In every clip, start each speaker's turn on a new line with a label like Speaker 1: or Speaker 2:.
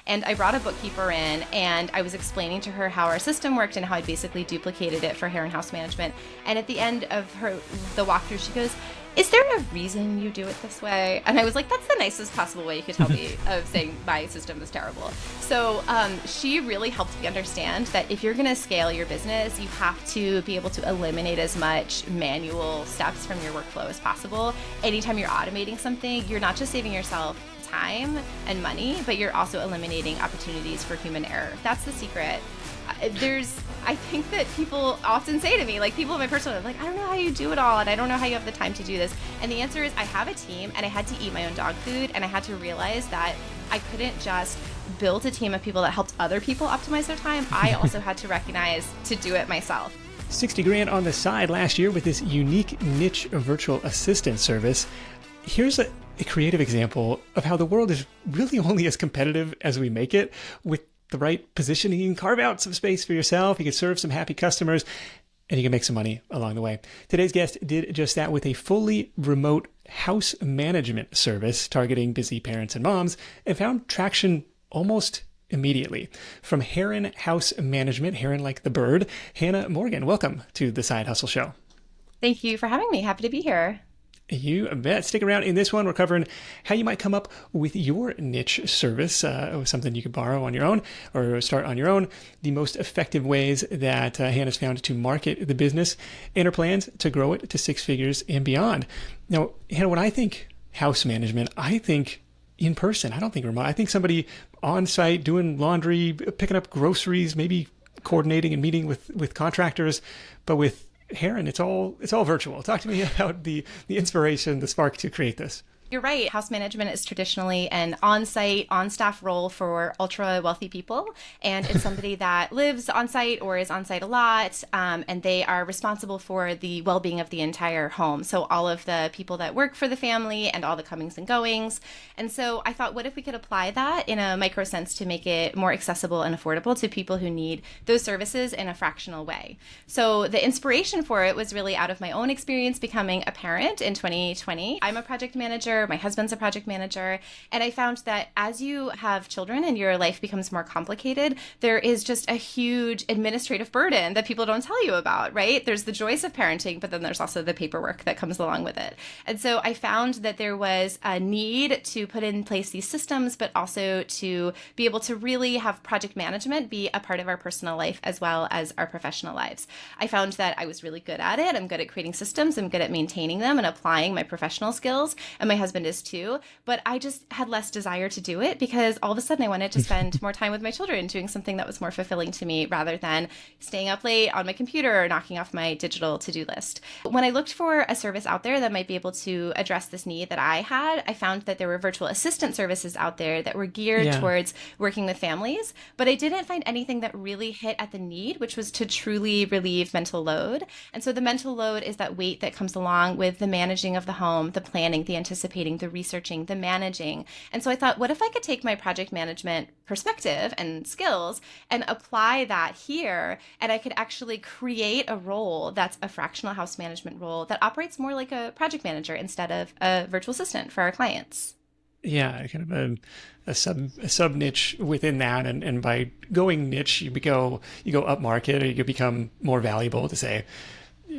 Speaker 1: And I brought a bookkeeper in, and I was explaining to her how our system worked and how I basically duplicated it for Heron House Management. And at the end of the walkthrough, she goes, "Is there a reason you do it this way?" And I was like, that's the nicest possible way you could tell me of saying my system is terrible. So she really helped me understand that if you're going to scale your business, you have to be able to eliminate as much manual steps from your workflow as possible. Anytime you're automating something, you're not just saving yourself time and money, but you're also eliminating opportunities for human error. That's the secret. I think that people often say to me, like people in my personal life, like, I don't know how you do it all, and I don't know how you have the time to do this. And the answer is I have a team, and I had to eat my own dog food, and I had to realize that I couldn't just build a team of people that helped other people optimize their time. I also had to recognize to do it myself.
Speaker 2: 60 grand on the side last year with this unique niche virtual assistant service. Here's a creative example of how the world is really only as competitive as we make it. With the right positioning, you can carve out some space for yourself, you can serve some happy customers, and you can make some money along the way. Today's guest did just that with a fully remote house management service targeting busy parents and moms, and found traction almost immediately. From Heron House Management, Heron like the bird, Hannah Morgan, welcome to the Side Hustle Show.
Speaker 1: Thank you for having me. Happy to be here.
Speaker 2: You bet. Stick around. In this one, we're covering how you might come up with your niche service, something you could borrow on your own or start on your own, the most effective ways that Hannah's found to market the business, and her plans to grow it to six figures and beyond. Now, Hannah, when I think house management, I think in person. I don't think remote. I think somebody on site doing laundry, picking up groceries, maybe coordinating and meeting with contractors, but with Heron, it's all virtual. Talk to me about the inspiration, the spark to create this.
Speaker 1: You're right. House management is traditionally an on-site, on-staff role for ultra-wealthy people. And it's somebody that lives on-site or is on-site a lot, and they are responsible for the well-being of the entire home. So all of the people that work for the family and all the comings and goings. And so I thought, what if we could apply that in a micro sense to make it more accessible and affordable to people who need those services in a fractional way? So the inspiration for it was really out of my own experience becoming a parent in 2020. I'm a project manager. My husband's a project manager. And I found that as you have children and your life becomes more complicated, there is just a huge administrative burden that people don't tell you about, right? There's the joys of parenting, but then there's also the paperwork that comes along with it. And so I found that there was a need to put in place these systems, but also to be able to really have project management be a part of our personal life as well as our professional lives. I found that I was really good at it. I'm good at creating systems. I'm good at maintaining them and applying my professional skills. And my husband is too, but I just had less desire to do it because all of a sudden I wanted to spend more time with my children doing something that was more fulfilling to me rather than staying up late on my computer or knocking off my digital to-do list. When I looked for a service out there that might be able to address this need that I had, I found that there were virtual assistant services out there that were geared towards working with families, but I didn't find anything that really hit at the need, which was to truly relieve mental load. And so the mental load is that weight that comes along with the managing of the home, the planning, the anticipating, the researching, the managing. And so I thought, what if I could take my project management perspective and skills and apply that here, and I could actually create a role that's a fractional house management role that operates more like a project manager instead of a virtual assistant for our clients.
Speaker 2: Yeah, kind of a sub niche within that, and by going niche, you go up market, or you become more valuable to say,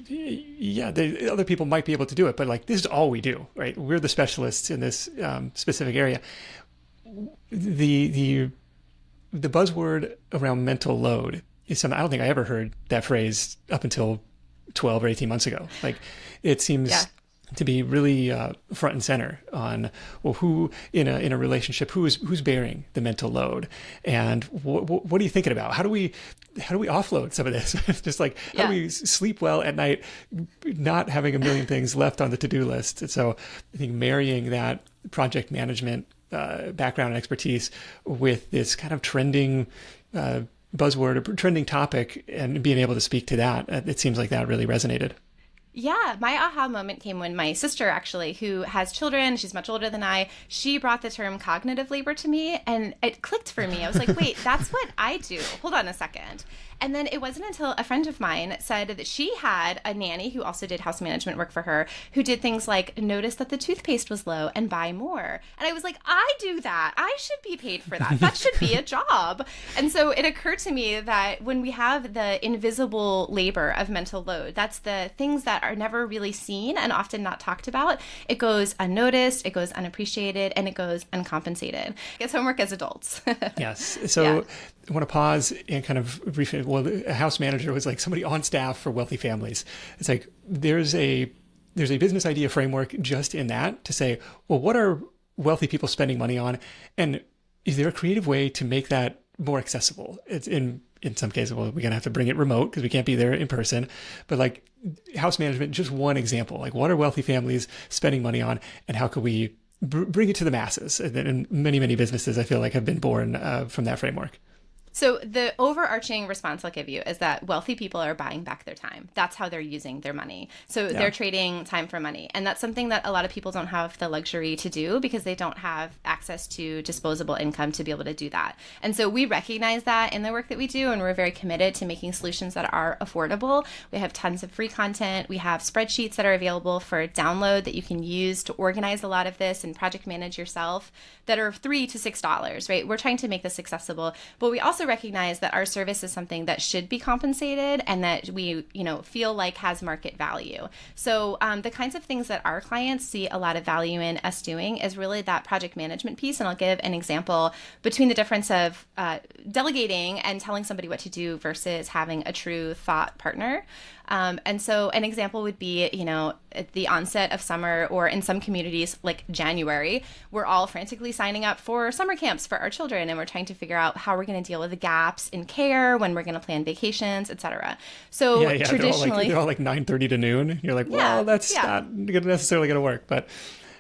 Speaker 2: yeah, the other people might be able to do it, but like this is all we do, right? We're the specialists in this specific area. The buzzword around mental load is something I don't think I ever heard that phrase up until 12 or 18 months ago. Like it seems to be really front and center on, well, who in a relationship, who's bearing the mental load, and what are you thinking about? How do we offload some of this? It's just like, how do we sleep well at night, not having a million things left on the to-do list? And so I think marrying that project management background and expertise with this kind of trending buzzword or trending topic and being able to speak to that, it seems like that really resonated.
Speaker 1: Yeah, my aha moment came when my sister, actually, who has children, she's much older than I, she brought the term cognitive labor to me and it clicked for me. I was like, wait, that's what I do. Hold on a second. And then it wasn't until a friend of mine said that she had a nanny who also did house management work for her, who did things like notice that the toothpaste was low and buy more. And I was like, I do that. I should be paid for that. That should be a job. And so it occurred to me that when we have the invisible labor of mental load, that's the things that are never really seen and often not talked about. It goes unnoticed, it goes unappreciated, and it goes uncompensated. It's homework as adults.
Speaker 2: Yes. So I want to pause and kind of briefly. Well, a house manager was like somebody on staff for wealthy families. It's like there's a business idea framework just in that to say, well, what are wealthy people spending money on, and is there a creative way to make that more accessible? It's in some cases, well, we're gonna have to bring it remote because we can't be there in person. But like house management, just one example. Like, what are wealthy families spending money on, and how could we bring it to the masses? And many businesses, I feel like, have been born from that framework.
Speaker 1: So the overarching response I'll give you is that wealthy people are buying back their time. That's how they're using their money. So they're trading time for money. And that's something that a lot of people don't have the luxury to do because they don't have access to disposable income to be able to do that. And so we recognize that in the work that we do, and we're very committed to making solutions that are affordable. We have tons of free content. We have spreadsheets that are available for download that you can use to organize a lot of this and project manage yourself that are $3 to $6, right? We're trying to make this accessible, but we also recognize that our service is something that should be compensated and that we, feel like has market value. So the kinds of things that our clients see a lot of value in us doing is really that project management piece. And I'll give an example between the difference of delegating and telling somebody what to do versus having a true thought partner. And so an example would be, at the onset of summer, or in some communities like January, we're all frantically signing up for summer camps for our children. And we're trying to figure out how we're going to deal with the gaps in care, when we're going to plan vacations, et cetera. So traditionally,
Speaker 2: they're all like 9:30 to noon. You're like, well, that's not necessarily going to work, but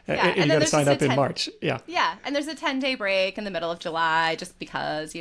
Speaker 2: you got to sign up in March.
Speaker 1: Yeah. And there's a 10-day break in the middle of July just because,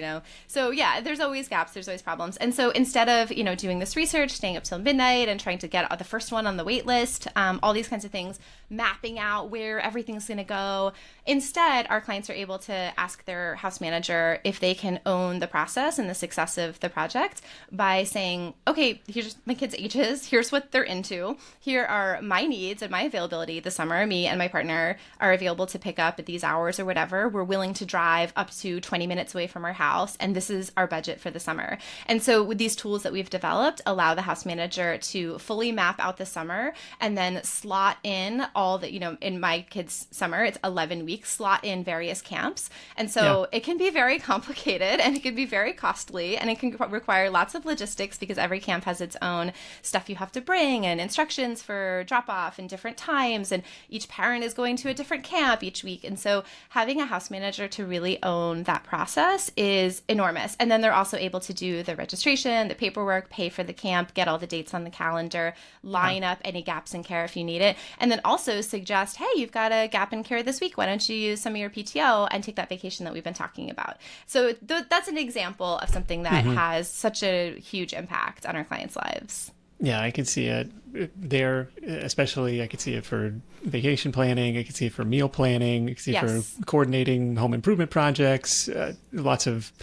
Speaker 1: So there's always gaps. There's always problems. And so instead of, doing this research, staying up till midnight and trying to get the first one on the wait list, all these kinds of things, mapping out where everything's going to go. Instead, our clients are able to ask their house manager if they can own the process and the success of the project by saying, okay, here's my kids' ages. Here's what they're into. Here are my needs and my availability this summer. Me and my partner are available to pick up at these hours or whatever. We're willing to drive up to 20 minutes away from our house, and this is our budget for the summer. And so with these tools that we've developed, allow the house manager to fully map out the summer and then slot in all the, in my kids' summer, it's 11 weeks, slot in various camps. And so it can be very complicated, and it can be very costly, and it can require lots of logistics because every camp has its own stuff you have to bring and instructions for drop off and different times. And each parent is going to a different camp each week. And so having a house manager to really own that process is enormous. And then they're also able to do the registration, the paperwork, pay for the camp, get all the dates on the calendar, line up any gaps in care if you need it. And then also suggest, hey, you've got a gap in care this week. Why don't you use some of your PTO and take that vacation that we've been talking about? So that's an example of something that has such a huge impact on our clients' lives.
Speaker 2: Yeah, I can see it there, especially I could see it for vacation planning. I could see it for meal planning. I could see it for coordinating home improvement projects, lots of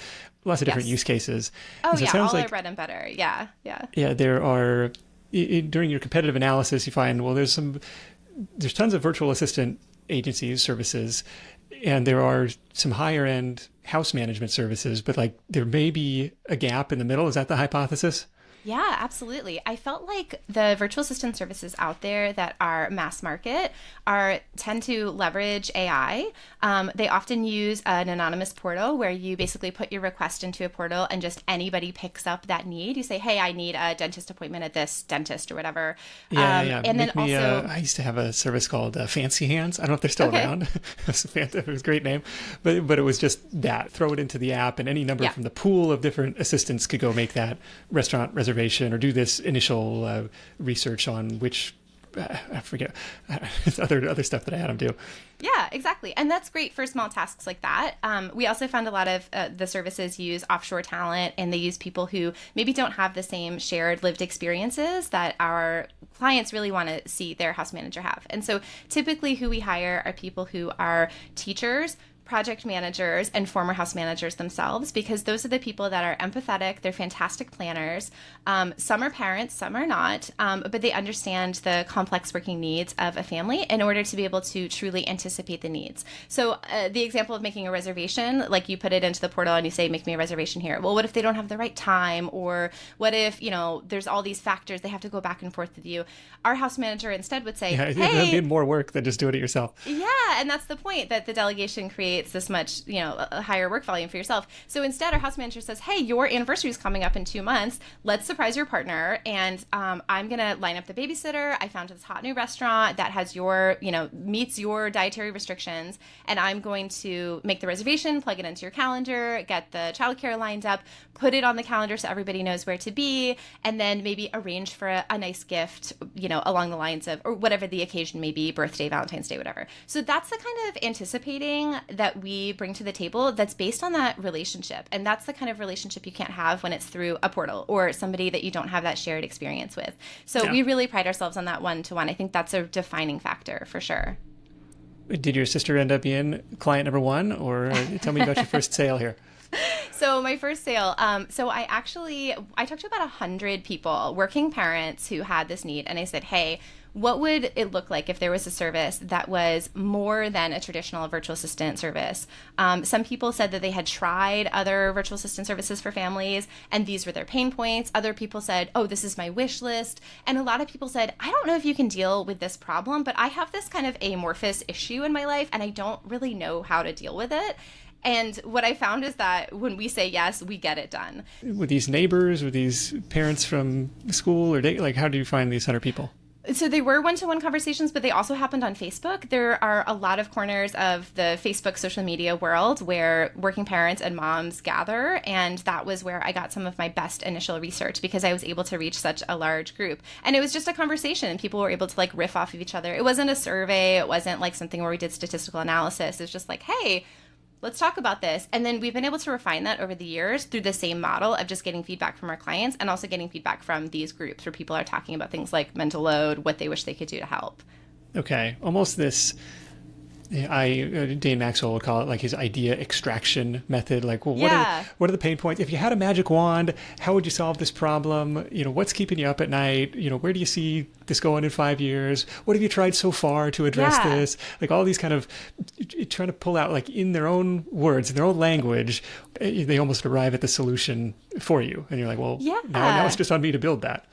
Speaker 2: different use cases.
Speaker 1: Oh,
Speaker 2: so
Speaker 1: yeah, all our bread and butter. Yeah.
Speaker 2: Yeah, there are, during your competitive analysis, you find, well, there's tons of virtual assistant agencies, services, and there are some higher end house management services, but like there may be a gap in the middle. Is that the hypothesis?
Speaker 1: Yeah, absolutely. I felt like the virtual assistant services out there that are mass market tend to leverage AI. They often use an anonymous portal where you basically put your request into a portal and just anybody picks up that need. You say, hey, I need a dentist appointment at this dentist or whatever.
Speaker 2: Yeah.
Speaker 1: And then also,
Speaker 2: I used to have a service called Fancy Hands. I don't know if they're still around. It was a great name, but it was just that. Throw it into the app, and any number from the pool of different assistants could go make that restaurant reservation or do this initial research on which I forget, it's other stuff that I had them do.
Speaker 1: Yeah, exactly. And that's great for small tasks like that. We also found a lot of the services use offshore talent, and they use people who maybe don't have the same shared lived experiences that our clients really want to see their house manager have. And so typically who we hire are people who are teachers, project managers, and former house managers themselves, because those are the people that are empathetic. They're fantastic planners. Some are parents, some are not, but they understand the complex working needs of a family in order to be able to truly anticipate the needs. So the example of making a reservation, like you put it into the portal and you say, make me a reservation here. Well, what if they don't have the right time? Or what if, there's all these factors, they have to go back and forth with you. Our house manager instead would say,
Speaker 2: yeah,
Speaker 1: hey,
Speaker 2: that'd be more work than just doing it yourself.
Speaker 1: Yeah, and that's the point, that the delegation creates this much, a higher work volume for yourself. So instead, our house manager says, hey, your anniversary is coming up in 2 months. Let's surprise your partner. And I'm going to line up the babysitter. I found this hot new restaurant that has meets your dietary restrictions. And I'm going to make the reservation, plug it into your calendar, get the childcare lined up, put it on the calendar so everybody knows where to be, and then maybe arrange for a nice gift, along the lines of, or whatever the occasion may be, birthday, Valentine's Day, whatever. So that's the kind of anticipating that we bring to the table that's based on that relationship. And that's the kind of relationship you can't have when it's through a portal or somebody that you don't have that shared experience with. So
Speaker 2: Yeah.
Speaker 1: we really pride ourselves on that one-to-one. I think that's a defining factor for sure.
Speaker 2: Did your sister end up being client number one, or tell me about your first sale here?
Speaker 1: So my first sale, I talked to about 100 people, working parents who had this need. And I said, hey, what would it look like if there was a service that was more than a traditional virtual assistant service? Some people said that they had tried other virtual assistant services for families, and these were their pain points. Other people said, oh, this is my wish list. And a lot of people said, I don't know if you can deal with this problem, but I have this kind of amorphous issue in my life, and I don't really know how to deal with it. And what I found is that when we say yes, we get it done.
Speaker 2: With these neighbors, with these parents from school, or how do you find these 100 people?
Speaker 1: So they were one-to-one conversations, but they also happened on Facebook. There are a lot of corners of the Facebook social media world where working parents and moms gather, and that was where I got some of my best initial research, because I was able to reach such a large group. And it was just a conversation, and people were able to riff off of each other. It wasn't a survey. It wasn't something where we did statistical analysis. It was just hey, let's talk about this. And then we've been able to refine that over the years through the same model of just getting feedback from our clients, and also getting feedback from these groups where people are talking about things like mental load, what they wish they could do to help.
Speaker 2: Okay, almost this, Dane Maxwell would call it his idea extraction method. What are the pain points? If you had a magic wand, how would you solve this problem? What's keeping you up at night? Where do you see this going in 5 years? What have you tried so far to address this? All these kind of trying to pull out, in their own words, in their own language, they almost arrive at the solution for you. And you're well, now it's just on me to build that.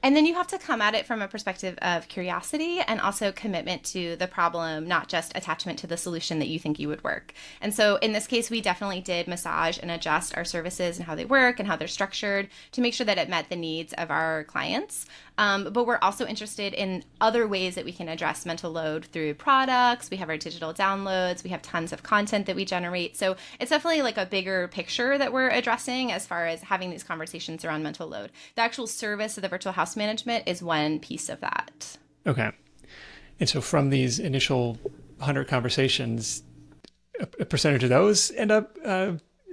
Speaker 1: And then you have to come at it from a perspective of curiosity and also commitment to the problem, not just attachment to the solution that you think you would work. And so in this case, we definitely did massage and adjust our services and how they work and how they're structured to make sure that it met the needs of our clients. But we're also interested in other ways that we can address mental load through products. We have our digital downloads. We have tons of content that we generate. So it's definitely a bigger picture that we're addressing as far as having these conversations around mental load. The actual service of the virtual house management is one piece of that.
Speaker 2: Okay. And so from these initial 100 conversations, a percentage of those end up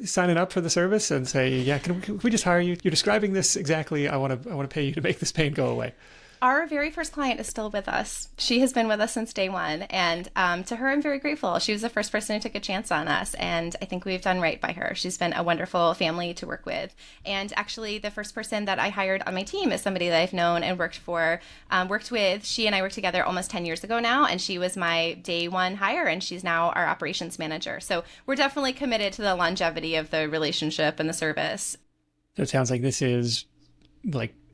Speaker 2: signing up for the service and say, yeah, can we just hire you? You're describing this exactly. I want to pay you to make this pain go away.
Speaker 1: Our very first client is still with us. She has been with us since day one. And to her, I'm very grateful. She was the first person who took a chance on us. And I think we've done right by her. She's been a wonderful family to work with. And actually, the first person that I hired on my team is somebody that I've known and worked with. She and I worked together almost 10 years ago now. And she was my day one hire. And she's now our operations manager. So we're definitely committed to the longevity of the relationship and the service.
Speaker 2: So it sounds like this is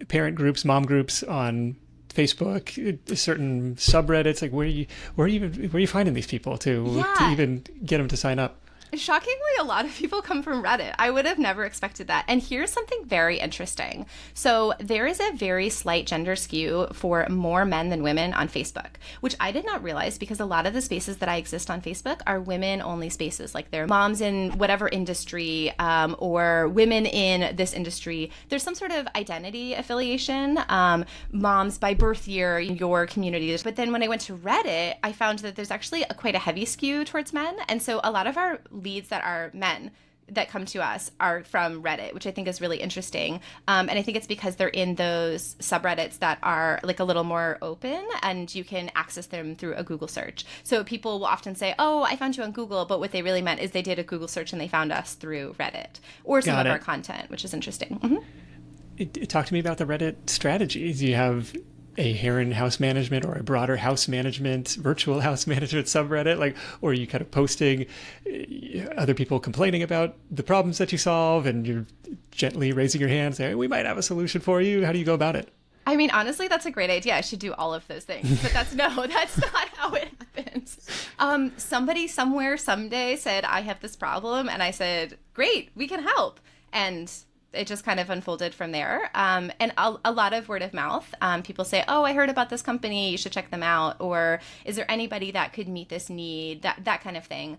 Speaker 2: parent groups, mom groups on Facebook, certain subreddits. Where are you finding these people to even get them to sign up?
Speaker 1: Shockingly, a lot of people come from Reddit. I would have never expected that. And here's something very interesting. So, there is a very slight gender skew for more men than women on Facebook, which I did not realize because a lot of the spaces that I exist on Facebook are women only spaces. Like they're moms in whatever industry or women in this industry. There's some sort of identity affiliation, moms by birth year in your communities. But then when I went to Reddit, I found that there's actually quite a heavy skew towards men. And so a lot of our leads that are men that come to us are from Reddit, which I think is really interesting. And I think it's because they're in those subreddits that are like a little more open and you can access them through a Google search. So people will often say, oh, I found you on Google, but what they really meant is they did a Google search and they found us through Reddit or some of our content, which is interesting.
Speaker 2: Talk to me about the Reddit strategies. You have a Heron House Management or a broader house management, virtual house management subreddit, like, or are you kind of posting other people complaining about the problems that you solve and you're gently raising your hand saying, we might have a solution for you. How do you go about it?
Speaker 1: I mean, honestly, that's a great idea. I should do all of those things, but that's not how it happens. Somebody somewhere someday said, I have this problem. And I said, great, we can help. And it just kind of unfolded from there. And a lot of word of mouth. People say, oh, I heard about this company. You should check them out. Or is there anybody that could meet this need? That kind of thing.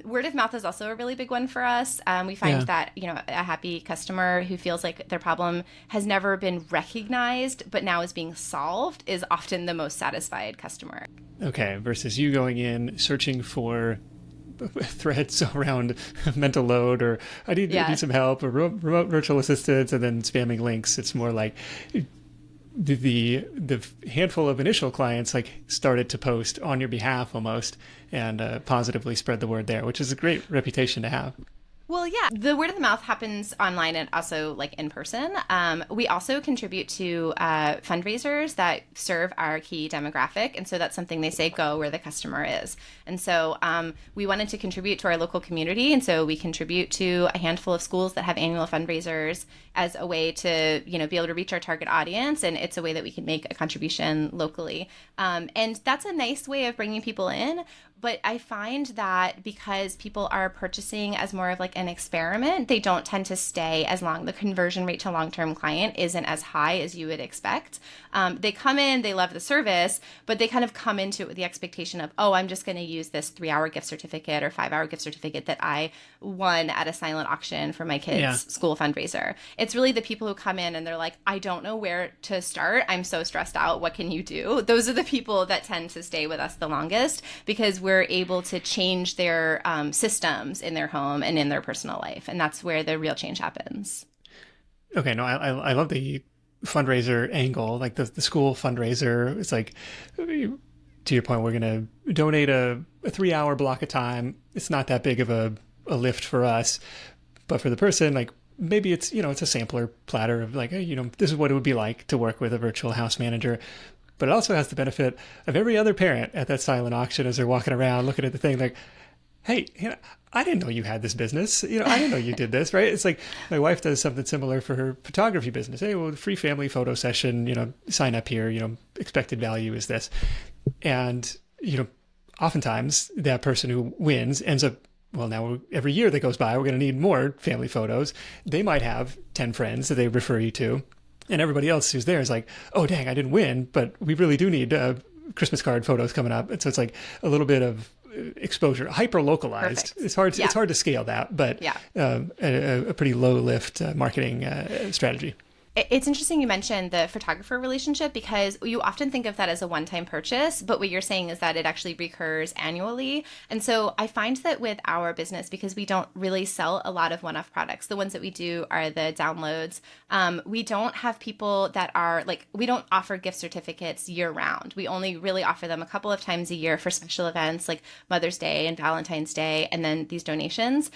Speaker 1: Word of mouth is also a really big one for us. We find that, a happy customer who feels like their problem has never been recognized, but now is being solved is often the most satisfied customer.
Speaker 2: Okay. Versus you going in, searching for threads around mental load or I need some help or remote virtual assistants and then spamming links. It's more like the handful of initial clients like started to post on your behalf almost and positively spread the word there, which is a great reputation to have.
Speaker 1: Well, yeah, the word of the mouth happens online and also like in person. We also contribute to fundraisers that serve our key demographic. And so that's something they say, go where the customer is. And so we wanted to contribute to our local community. And so we contribute to a handful of schools that have annual fundraisers as a way to, be able to reach our target audience. And it's a way that we can make a contribution locally. And that's a nice way of bringing people in. But I find that because people are purchasing as more of like an experiment, they don't tend to stay as long. The conversion rate to long-term client isn't as high as you would expect. They come in, they love the service, but they kind of come into it with the expectation of, oh, I'm just going to use this 3-hour gift certificate or 5-hour gift certificate that I won at a silent auction for my kids' school fundraiser. It's really the people who come in and they're like, I don't know where to start. I'm so stressed out. What can you do? Those are the people that tend to stay with us the longest because we're able to change their systems in their home and in their personal life. And that's where the real change happens.
Speaker 2: Okay, no, I love the fundraiser angle, like the school fundraiser. It's like, to your point, we're going to donate a 3-hour block of time. It's not that big of a lift for us, but for the person, like maybe it's, it's a sampler platter of like, hey, this is what it would be like to work with a virtual house manager. But it also has the benefit of every other parent at that silent auction as they're walking around looking at the thing like, hey, I didn't know you had this business. I didn't know you did this, right? It's like my wife does something similar for her photography business. Hey, well, free family photo session, sign up here, expected value is this. And, oftentimes that person who wins ends up, well, now every year that goes by, we're going to need more family photos. They might have 10 friends that they refer you to. And everybody else who's there is like, oh, dang, I didn't win, but we really do need Christmas card photos coming up. And so it's like a little bit of exposure, hyper localized. It's hard to scale that, but a pretty low lift marketing strategy.
Speaker 1: It's interesting you mentioned the photographer relationship because you often think of that as a one-time purchase, but what you're saying is that it actually recurs annually. And so I find that with our business, because we don't really sell a lot of one-off products, the ones that we do are the downloads. We don't have people that are like, we don't offer gift certificates year round. We only really offer them a couple of times a year for special events like Mother's Day and Valentine's Day, and then these donations,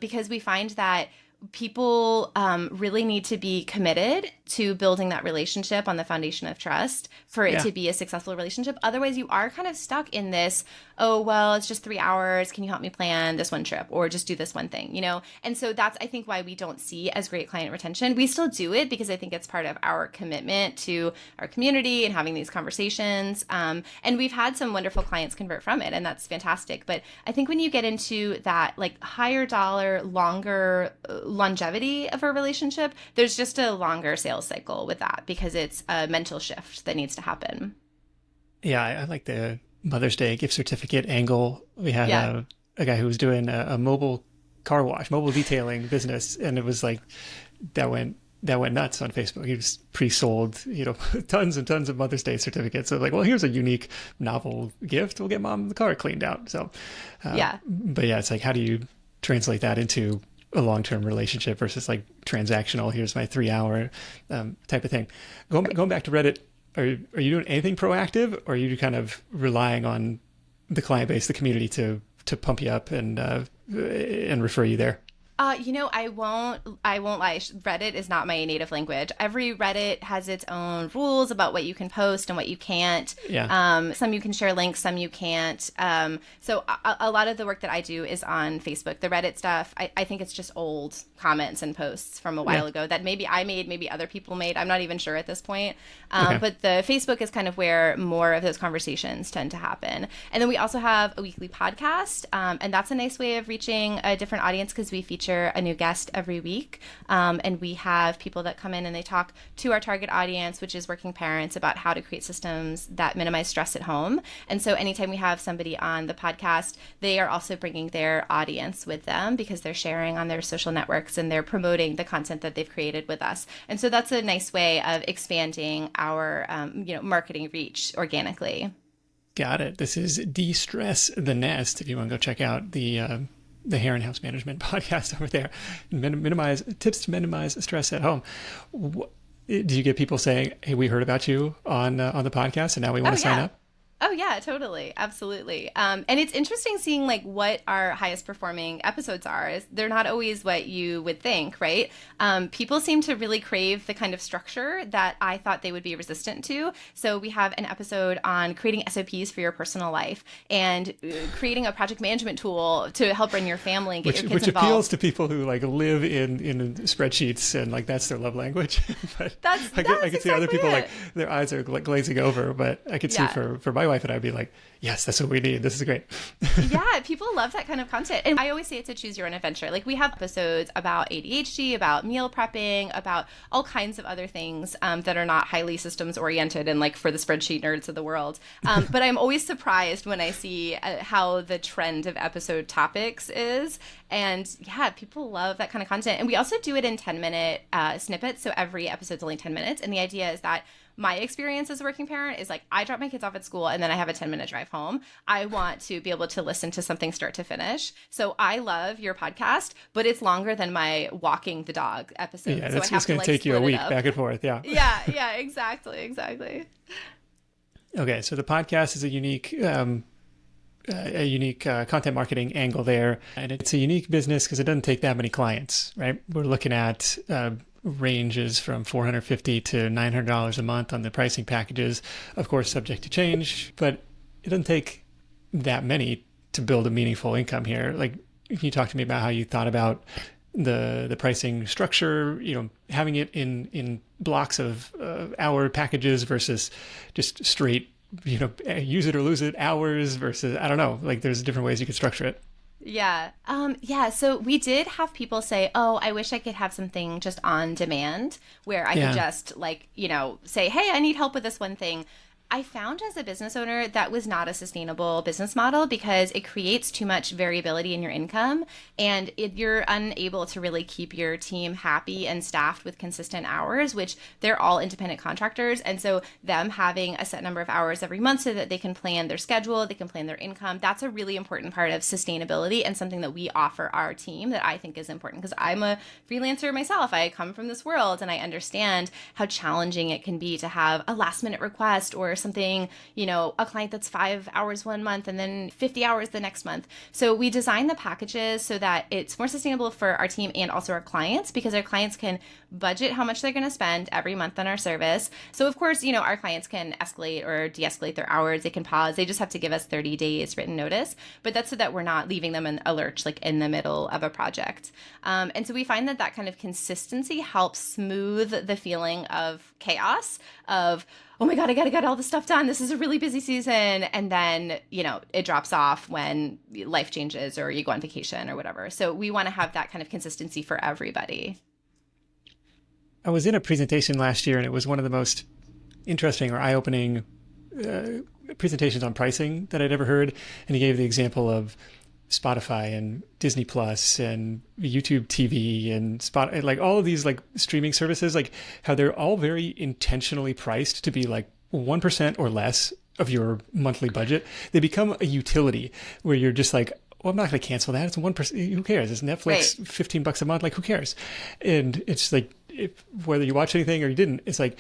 Speaker 1: because we find that people really need to be committed to building that relationship on the foundation of trust for it
Speaker 2: Yeah.
Speaker 1: to be a successful relationship. Otherwise, you are kind of stuck in this, oh, well, it's just 3 hours. Can you help me plan this one trip or just do this one thing, you know? And so that's, I think, why we don't see as great client retention. We still do it because I think it's part of our commitment to our community and having these conversations. And we've had some wonderful clients convert from it, and that's fantastic. But I think when you get into that like higher dollar, longer longevity of a relationship, there's just a longer sales cycle with that because it's a mental shift that needs to happen.
Speaker 2: Yeah, I like the Mother's Day gift certificate angle. We had
Speaker 1: Yeah.
Speaker 2: a guy who was doing a mobile car wash, mobile detailing business, and it was like that went nuts on Facebook. He was pre-sold, tons and tons of Mother's Day certificates. So like, well, here's a unique, novel gift. We'll get mom the car cleaned out. So,
Speaker 1: Yeah.
Speaker 2: but yeah, it's like, how do you translate that into a long-term relationship versus like transactional? Here's my 3 hour type of thing. Going back to Reddit, are you doing anything proactive, or are you kind of relying on the client base, the community to pump you up and refer you there?
Speaker 1: I won't lie. Reddit is not my native language. Every Reddit has its own rules about what you can post and what you can't.
Speaker 2: Yeah.
Speaker 1: Some you can share links, some you can't. So a lot of the work that I do is on Facebook. The Reddit stuff, I think it's just old comments and posts from a while
Speaker 2: Yeah.
Speaker 1: ago that maybe I made, maybe other people made. I'm not even sure at this point.
Speaker 2: Okay.
Speaker 1: But the Facebook is kind of where more of those conversations tend to happen. And then we also have a weekly podcast, and that's a nice way of reaching a different audience because we feature a new guest every week. And we have people that come in and they talk to our target audience, which is working parents, about how to create systems that minimize stress at home. And so anytime we have somebody on the podcast, they are also bringing their audience with them because they're sharing on their social networks and they're promoting the content that they've created with us. And so that's a nice way of expanding our marketing reach organically.
Speaker 2: Got it. This is De-Stress the Nest. If you want to go check out the Heron House Management podcast over there, minimize tips to minimize stress at home. Do you get people saying, "Hey, we heard about you on the podcast, and now we want
Speaker 1: Oh
Speaker 2: to sign
Speaker 1: yeah.
Speaker 2: up"?
Speaker 1: Oh yeah, totally, absolutely. And it's interesting seeing like what our highest performing episodes are. They're not always what you would think, right? People seem to really crave the kind of structure that I thought they would be resistant to. So we have an episode on creating SOPs for your personal life and creating a project management tool to help run your family and get your kids
Speaker 2: Which
Speaker 1: involved.
Speaker 2: appeals to people who like live in spreadsheets and like that's their love language. But
Speaker 1: That's
Speaker 2: I could see other
Speaker 1: exactly
Speaker 2: people
Speaker 1: it.
Speaker 2: like their eyes are like glazing over. But I could see
Speaker 1: Yeah.
Speaker 2: for my wife and I'd be like, yes, that's what we need. This is great.
Speaker 1: Yeah, people love that kind of content. And I always say it's a choose your own adventure. Like we have episodes about ADHD, about meal prepping, about all kinds of other things that are not highly systems oriented and like for the spreadsheet nerds of the world. But I'm always surprised when I see how the trend of episode topics is. And yeah, people love that kind of content. And we also do it in 10-minute snippets. So every episode's only 10 minutes. And the idea is that my experience as a working parent is like I drop my kids off at school and then I have a 10-minute drive home. I want to be able to listen to something start to finish. So I love your podcast, but it's longer than my walking the dog episode.
Speaker 2: Yeah,
Speaker 1: So I
Speaker 2: that's
Speaker 1: have
Speaker 2: it's going
Speaker 1: to
Speaker 2: to
Speaker 1: like
Speaker 2: take you a
Speaker 1: split it
Speaker 2: week
Speaker 1: up.
Speaker 2: back and forth. Yeah.
Speaker 1: Yeah, exactly.
Speaker 2: Okay, so the podcast is a unique content marketing angle there, and it's a unique business because it doesn't take that many clients, right? We're looking at ranges from $450 to $900 a month on the pricing packages, of course, subject to change, but it doesn't take that many to build a meaningful income here. Like, can you talk to me about how you thought about the pricing structure, having it in blocks of hour packages versus just straight, use it or lose it hours versus, I don't know, like there's different ways you could structure it.
Speaker 1: Yeah. Yeah. So we did have people say, oh, I wish I could have something just on demand where I
Speaker 2: Yeah.
Speaker 1: could just like, say, hey, I need help with this one thing. I found as a business owner that was not a sustainable business model because it creates too much variability in your income and you're unable to really keep your team happy and staffed with consistent hours, which they're all independent contractors. And so them having a set number of hours every month so that they can plan their schedule, they can plan their income, that's a really important part of sustainability and something that we offer our team that I think is important because I'm a freelancer myself. I come from this world and I understand how challenging it can be to have a last minute request or something, a client that's 5 hours one month and then 50 hours the next month. So we design the packages so that it's more sustainable for our team and also our clients, because our clients can budget how much they're going to spend every month on our service. So of course, our clients can escalate or de-escalate their hours. They can pause. They just have to give us 30 days written notice. But that's so that we're not leaving them in a lurch, like in the middle of a project. And so we find that kind of consistency helps smooth the feeling of chaos of, oh my God, I got to get all this stuff done. This is a really busy season. And then, it drops off when life changes or you go on vacation or whatever. So we want to have that kind of consistency for everybody.
Speaker 2: I was in a presentation last year, and it was one of the most interesting or eye-opening presentations on pricing that I'd ever heard. And he gave the example of Spotify and Disney Plus and YouTube TV and like all of these like streaming services, like how they're all very intentionally priced to be like 1% or less of your monthly budget. They become a utility where you're just like, well, I'm not going to cancel that. It's 1%. Who cares? It's Netflix, right. $15 a month. Like, who cares? And it's like, whether you watch anything or you didn't, it's like,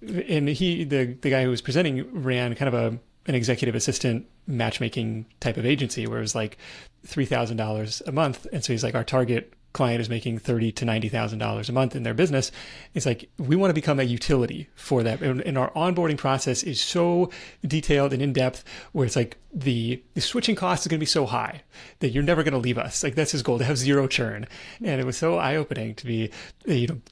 Speaker 2: and the guy who was presenting ran kind of an executive assistant matchmaking type of agency where it was like $3,000 a month. And so he's like, our target client is making $30,000 to $90,000 a month in their business. It's like, we want to become a utility for that. And our onboarding process is so detailed and in depth where it's like the switching cost is going to be so high that you're never going to leave us. Like, that's his goal, to have zero churn. And it was so eye-opening to be,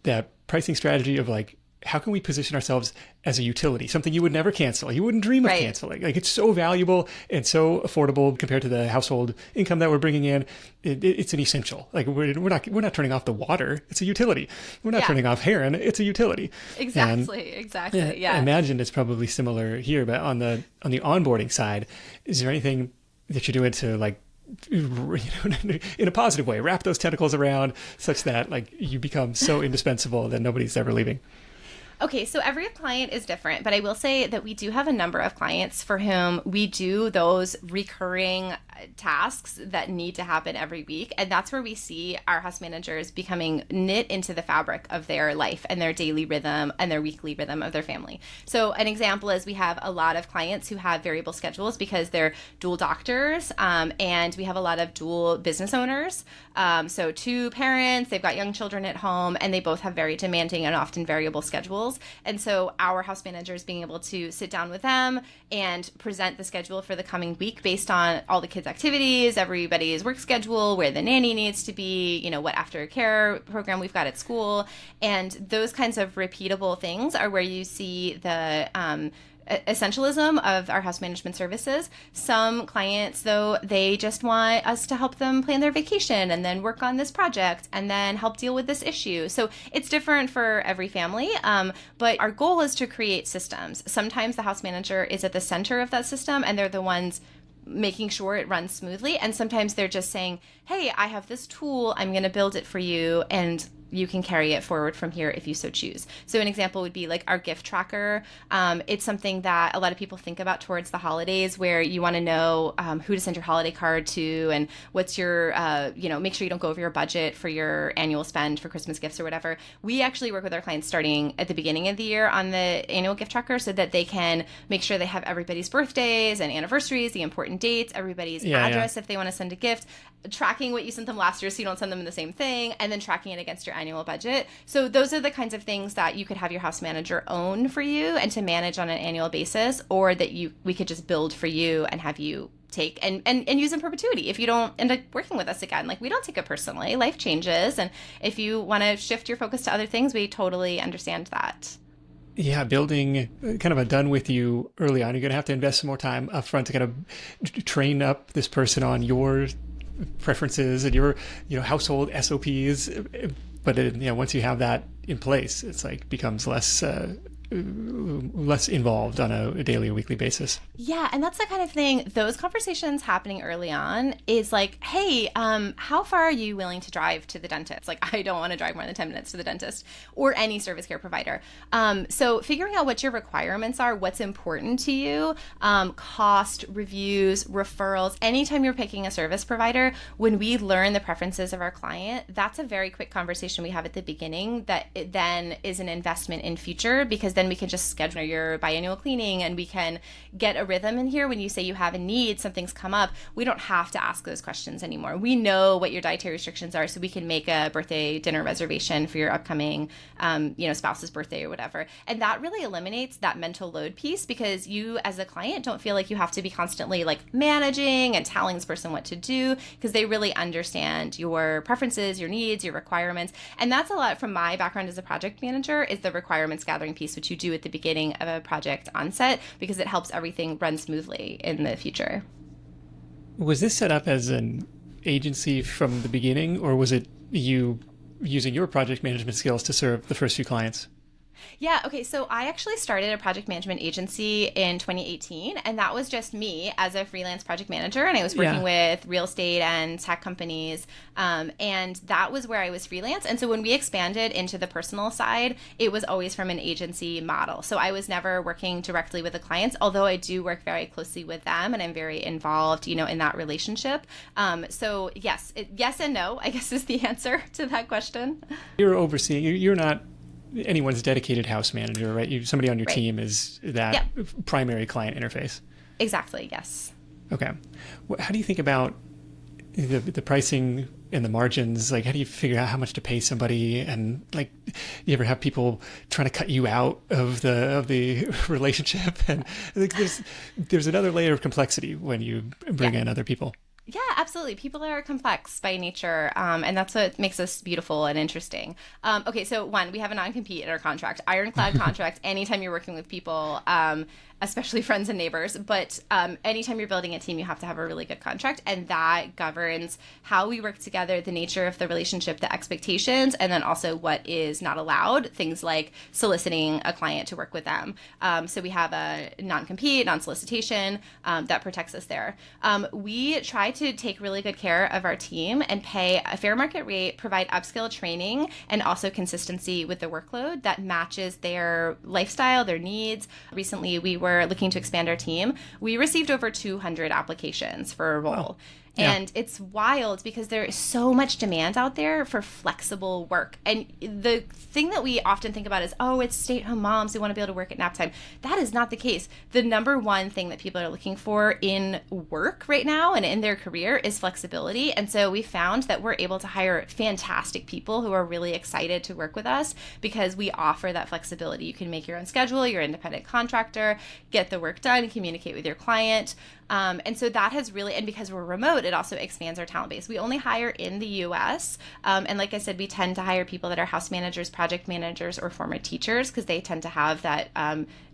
Speaker 2: that pricing strategy of like, how can we position ourselves as a utility, something you would never cancel? You wouldn't dream of canceling. Like, it's so valuable and so affordable compared to the household income that we're bringing in. It's an essential. Like, we're not turning off the water. It's a utility. We're not turning off Heron. It's a utility.
Speaker 1: Exactly. Yeah.
Speaker 2: I imagine it's probably similar here, but on the onboarding side, is there anything that you're doing to like, in a positive way, wrap those tentacles around such that like you become so indispensable that nobody's ever leaving?
Speaker 1: Okay, so every client is different, but I will say that we do have a number of clients for whom we do those recurring tasks that need to happen every week. And that's where we see our house managers becoming knit into the fabric of their life and their daily rhythm and their weekly rhythm of their family. So an example is we have a lot of clients who have variable schedules because they're dual doctors, and we have a lot of dual business owners. So two parents, they've got young children at home, and they both have very demanding and often variable schedules. And so our house managers being able to sit down with them and present the schedule for the coming week based on all the kids' activities, everybody's work schedule, where the nanny needs to be, what aftercare program we've got at school. And those kinds of repeatable things are where you see the essentialism of our house management services. Some clients, though, they just want us to help them plan their vacation and then work on this project and then help deal with this issue. So it's different for every family, but our goal is to create systems. Sometimes the house manager is at the center of that system and they're the ones making sure it runs smoothly. And sometimes they're just saying, hey, I have this tool, I'm going to build it for you, and you can carry it forward from here if you so choose. So an example would be like our gift tracker. It's something that a lot of people think about towards the holidays, where you want to know who to send your holiday card to and what's your, make sure you don't go over your budget for your annual spend for Christmas gifts or whatever. We actually work with our clients starting at the beginning of the year on the annual gift tracker so that they can make sure they have everybody's birthdays and anniversaries, the important dates, everybody's address if they want to send a gift, tracking what you sent them last year so you don't send them the same thing, and then tracking it against your annual budget. So those are the kinds of things that you could have your house manager own for you and to manage on an annual basis, or that we could just build for you and have you take and use in perpetuity if you don't end up working with us again. Like, we don't take it personally. Life changes, and if you want to shift your focus to other things, we totally understand that.
Speaker 2: Yeah, building kind of a done with you early on. You're going to have to invest some more time up front to kind of train up this person on your preferences and your household SOPs. But once you have that in place, it's like becomes less involved on a daily or weekly basis.
Speaker 1: Yeah, and that's the kind of thing, those conversations happening early on is like, hey, how far are you willing to drive to the dentist? Like, I don't want to drive more than 10 minutes to the dentist or any service care provider. So figuring out what your requirements are, what's important to you, cost, reviews, referrals. Anytime you're picking a service provider, when we learn the preferences of our client, that's a very quick conversation we have at the beginning that it then is an investment in future, because then we can just schedule your biannual cleaning, and we can get a rhythm in here. When you say you have a need, something's come up, we don't have to ask those questions anymore. We know what your dietary restrictions are, so we can make a birthday dinner reservation for your upcoming spouse's birthday or whatever. And that really eliminates that mental load piece, because you as a client don't feel like you have to be constantly like managing and telling this person what to do, because they really understand your preferences, your needs, your requirements. And that's a lot from my background as a project manager, is the requirements gathering piece, which you do at the beginning of a project onset, because it helps everything run smoothly in the future.
Speaker 2: Was this set up as an agency from the beginning, or was it you using your project management skills to serve the first few clients?
Speaker 1: Yeah, okay, so I actually started a project management agency in 2018, and that was just me as a freelance project manager, and I was working with real estate and tech companies, and that was where I was freelance. And so when we expanded into the personal side, it was always from an agency model. So I was never working directly with the clients, although I do work very closely with them, and I'm very involved, in that relationship. So yes, yes and no, I guess, is the answer to that question.
Speaker 2: You're overseeing, you're not anyone's dedicated house manager, right? Somebody on your
Speaker 1: Right.
Speaker 2: team is that primary client interface.
Speaker 1: Exactly, yes.
Speaker 2: Okay. How do you think about the pricing and the margins? Like, how do you figure out how much to pay somebody? And like, you ever have people trying to cut you out of the relationship? And like, there's another layer of complexity when you bring in other people.
Speaker 1: Yeah, absolutely. People are complex by nature, and that's what makes us beautiful and interesting. Okay, so one, we have a non-compete in our contract, ironclad contract. Anytime you're working with people, especially friends and neighbors, but anytime you're building a team, you have to have a really good contract, and that governs how we work together, the nature of the relationship, the expectations, and then also what is not allowed, things like soliciting a client to work with them. So we have a non-compete, non-solicitation that protects us there. We try to take really good care of our team and pay a fair market rate, provide upskill training, and also consistency with the workload that matches their lifestyle, their needs. Recently, we were looking to expand our team. We received over 200 applications for a role.
Speaker 2: Wow. Yeah.
Speaker 1: And it's wild because there is so much demand out there for flexible work. And the thing that we often think about is, oh, it's stay-at-home moms who want to be able to work at nap time. That is not the case. The number one thing that people are looking for in work right now and in their career is flexibility. And so we found that we're able to hire fantastic people who are really excited to work with us because we offer that flexibility. You can make your own schedule, you're an independent contractor, get the work done, communicate with your client. And so that has really, and because we're remote, it also expands our talent base. We only hire in the US. And like I said, we tend to hire people that are house managers, project managers, or former teachers, because they tend to have that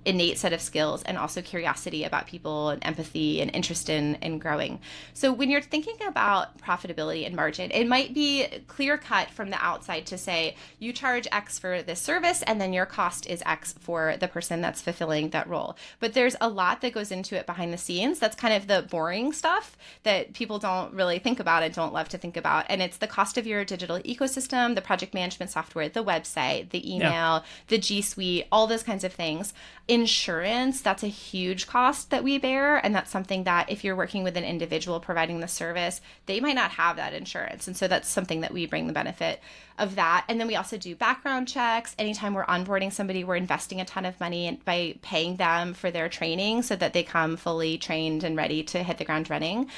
Speaker 1: innate set of skills and also curiosity about people and empathy and interest in growing. So when you're thinking about profitability and margin, it might be clear cut from the outside to say you charge X for this service and then your cost is X for the person that's fulfilling that role. But there's a lot that goes into it behind the scenes. That's kind of the boring stuff that people don't really think about and don't love to think about. And it's the cost of your digital ecosystem, the project management software, the website, the email, the G Suite, all those kinds of things. Insurance, that's a huge cost that we bear. And that's something that if you're working with an individual providing the service, they might not have that insurance. And so that's something that we bring the benefit of that. And then we also do background checks. Anytime we're onboarding somebody, we're investing a ton of money by paying them for their training so that they come fully trained and ready to hit the ground running.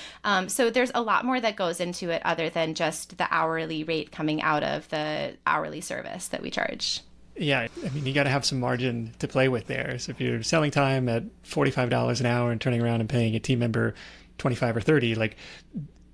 Speaker 1: So there's a lot more that goes into it other than just the hourly rate coming out of the hourly service that we charge.
Speaker 2: Yeah, I mean, you got to have some margin to play with there. So if you're selling time at $45 an hour and turning around and paying a team member 25 or 30, like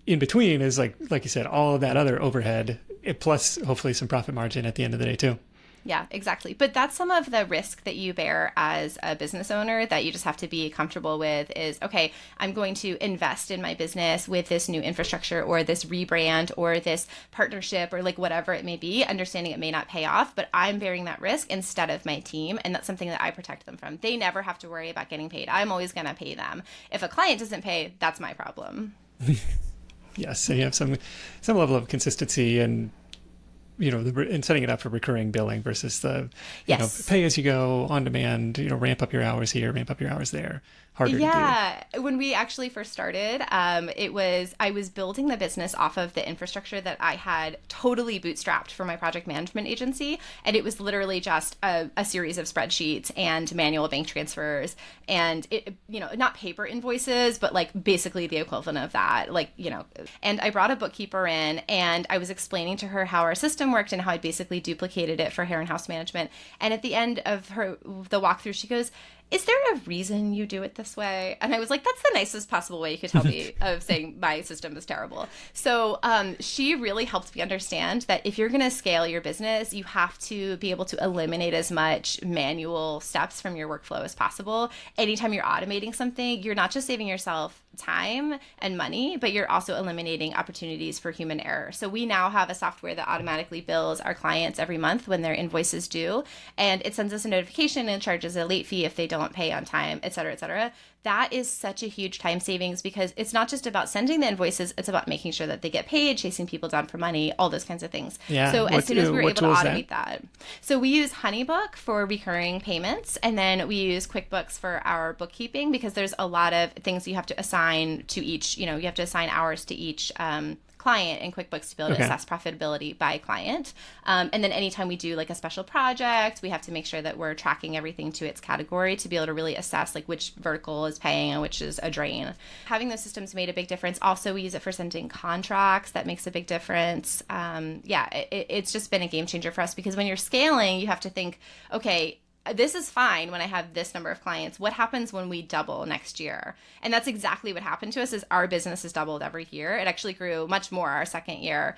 Speaker 2: in between is like you said, all of that other overhead, plus hopefully some profit margin at the end of the day too.
Speaker 1: Yeah, exactly. But that's some of the risk that you bear as a business owner that you just have to be comfortable with is, okay, I'm going to invest in my business with this new infrastructure or this rebrand or this partnership or like whatever it may be, understanding it may not pay off, but I'm bearing that risk instead of my team. And that's something that I protect them from. They never have to worry about getting paid. I'm always going to pay them. If a client doesn't pay, that's my problem.
Speaker 2: Yes, so you have some level of consistency and and setting it up for recurring billing versus the,
Speaker 1: Yes.
Speaker 2: pay as you go, on demand, ramp up your hours here, ramp up your hours there. Harder to do.
Speaker 1: Yeah, when we actually first started, I was building the business off of the infrastructure that I had totally bootstrapped for my project management agency, and it was literally just a series of spreadsheets and manual bank transfers, and not paper invoices, but like basically the equivalent of that, And I brought a bookkeeper in, and I was explaining to her how our system worked and how I basically duplicated it for Heron House Management. And at the end of the walkthrough, she goes, "Is there a reason you do it this way?" And I was like, that's the nicest possible way you could tell me of saying my system is terrible. So she really helped me understand that if you're going to scale your business, you have to be able to eliminate as much manual steps from your workflow as possible. Anytime you're automating something, you're not just saving yourself time and money, but you're also eliminating opportunities for human error. So we now have a software that automatically bills our clients every month when their invoice is due, and it sends us a notification and charges a late fee if they don't pay on time, et cetera, et cetera. That is such a huge time savings because it's not just about sending the invoices, it's about making sure that they get paid, chasing people down for money, all those kinds of things.
Speaker 2: Yeah.
Speaker 1: So as soon as we were able to automate
Speaker 2: that?
Speaker 1: So we use HoneyBook for recurring payments, and then we use QuickBooks for our bookkeeping because there's a lot of things you have to assign to each, you have to assign hours to each client in QuickBooks to be able to assess profitability by client. And then anytime we do like a special project, we have to make sure that we're tracking everything to its category to be able to really assess like which vertical is paying and which is a drain. Having those systems made a big difference. Also, we use it for sending contracts. That makes a big difference. It's just been a game changer for us because when you're scaling, you have to think, okay, this is fine when I have this number of clients. What happens when we double next year? And that's exactly what happened to us is our business has doubled every year. It actually grew much more our second year